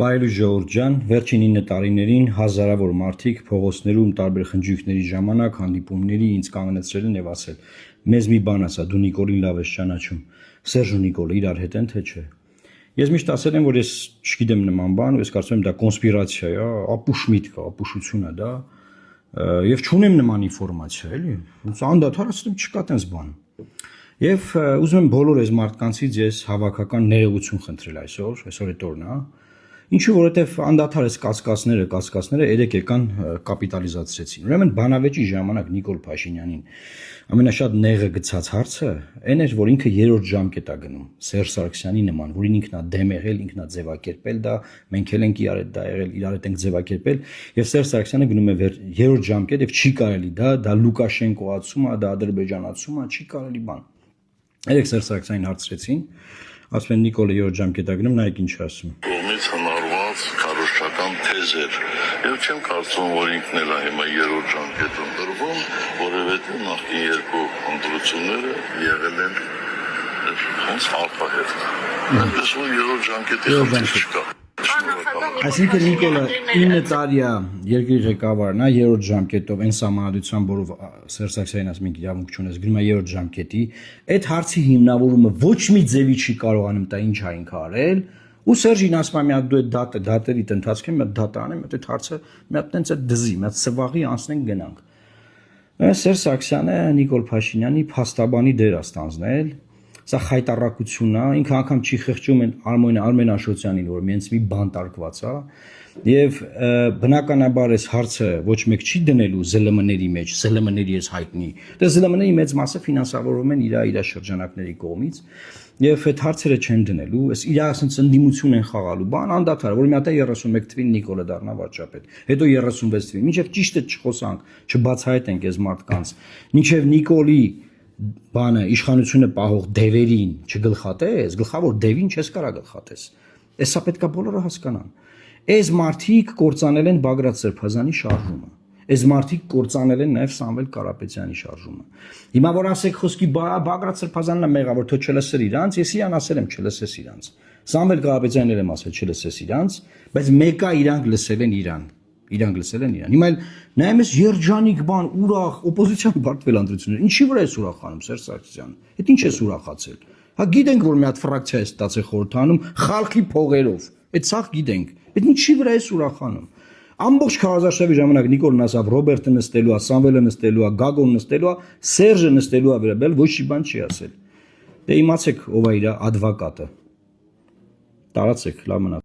Բայելուց Ժողովուրդ ջան, վերջին 9 տարիներին հազարավոր մարդիկ փողոցներում տարբեր խնջույքների ժամանակ հանդիպումների ինձ կանգնեցրել են եւ ասել. «Մեզ մի բան ասա, դու Նիկոլին լավ ես ճանաչում, Սերժ ու Նիկոլը իրար հետ են թե չէ»։ Ես միշտ ասել եմ, որ ես չգիտեմ նման բան, ու ես կարծում եմ դա կոնսպիրացիա է, ապուշ միտք է, ապուշություն է դա, եւ չունեմ նման ինֆորմացիա, էլի։ Անդադար ասում չկա տես բան։ Եվ ուզում եմ բոլոր այս մարդկանցից ես հավաքական ներողություն խնդրել այսօր այդ օրն է։ Ինչու որովհետև անդադար այս կասկածները երեք եկան կապիտալիզացրեցին։ Ուրեմն բանավեճի ժամանակ Նիկոլ Փաշինյանին ամենաշատ նեղը գցած հարցը այն էր, որ ինքը երրորդ ժամկետ է գնում Սերժ Սարգսյանի նման, որին ինքն է դեմ եղել, ինքն է ձևակերպել դա, մենք էլ ենք իրար հետ դա եղել, իրար հետ ենք ձևակերպել, եւ Սերժ Սարգսյանը գնում է երրորդ ժամկետ եւ չի կարելի դա Լուկաշենկոացում է, դա ադրբեջանացում է, չի կարելի բան։ Երեք Սերժ Սարգսյանին հարցրեցին, ասում են Նիկոլը երրորդ ժամկետ է գնում, նայեք ինչ ասում։ Հնարված քարոզչական թեզեր եւ չեմ կարծում, որ ինքն էլ է հիմա երրորդ ժամկետում դրվում, որովհետեւ նախկին երկու ընտրությունները եղել են հենց արտահերթ։ Այնպես որ երրորդ ժամկետի խնդիր չկա։ Այսինքն Նիկոլը 9 տարի է երկրի ղեկավարն է, երրորդ ժամկետով այն սահմանադրությամբ, որով Սերժ Սարգսյանին ասում ենք իրավունք չունես, գնում է երրորդ ժամկետի, այդ հարցի հիմնավորումը ոչ մի ձևի չի կարողանում տա ինչ ա ինքը արել։ Ու Սերժին ասում է մի հատ դու այդ դատերի ընթացքում մի հատ դատ անեմ, այդ հարցը մի հատ տենց այդ դզի, մի հատ սվաղի անցնենք գնանք։ Սերժ Սարգսյանը Նիկոլ Փաշինյանի փաստաբանի դեր է ստանձնել, սա խայտառակություն է, ինքը անգամ չի խղճում Արմեն Աշոտյանին, որ մենց մի բան տարկված է, եւ բնականաբար այս հարցը ոչ մեկ չի դնելու ԶԼՄ-ների մեջ, ԶԼՄ-ների ես հայտնի, դե ԶԼՄ-ների մեծ մասը ֆինանսավորվում են իր շրջանակների կողմից, եւ այդ հարցերը չեն դնելու, այս իր ասենց ընդդիմություն են խաղալու, բան անդադար, որ մի հատ 31 թվին Նիկոլը դառնա վարչապետ, հետո 36 թվին, մինչեւ ճիշտը չխոսանք, չբացահայտենք այս մարդկանց, մինչեւ Նիկոլի բանը իշխանությունը պահող դևերին չգլխատես, գլխավոր դևին չես կարա գլխատես։ Էսա պետքա բոլորը հասկանան։ Այս մարդիկ կործանել են Բագրատ Սրբազանի շարժումը։ Այս մարդիկ կործանել են նաև Սամվել Կարապետյանի շարժումը։ Հիմա որ ասեք խոսքի Բագրատ Սրբազանն է մեղավոր, թո չլսեր իրանց, ես իրան ասել եմ չլսես իրանց։ Սամվել Կարապետյանն էլ եմ ասել չլսես իրանց, բայց մեկը իրանք լսել են իրան։ Հիմա էլ նայեմ ես երջանիկ բան, ուրախ, օպոզիցիան բարձվել ընտրություններ։ Ինչի վրա է ուրախանում Սերժ Սարգսյանը։ Այդ ինչ է ուրախացել։ Հա գիտենք որ մի հատ ֆրակցիա է ստացել խորհրդանում խալքի փողերով։ Այդ սաղ գիտենք։ Այդ ինչի վրա է ուրախանում։ Ամբողջ քարոզարշավի ժամանակ Նիկոլն ասավ Ռոբերտը նստելու է, Սամվելը նստելու է, Գագոն նստելու է, Սերժը նստելու է վերաբերել, ոչ մի բան չի ասել։ Դե իմացեք ով է իր ադվոկատը։ Տարածեք, լավ մնա։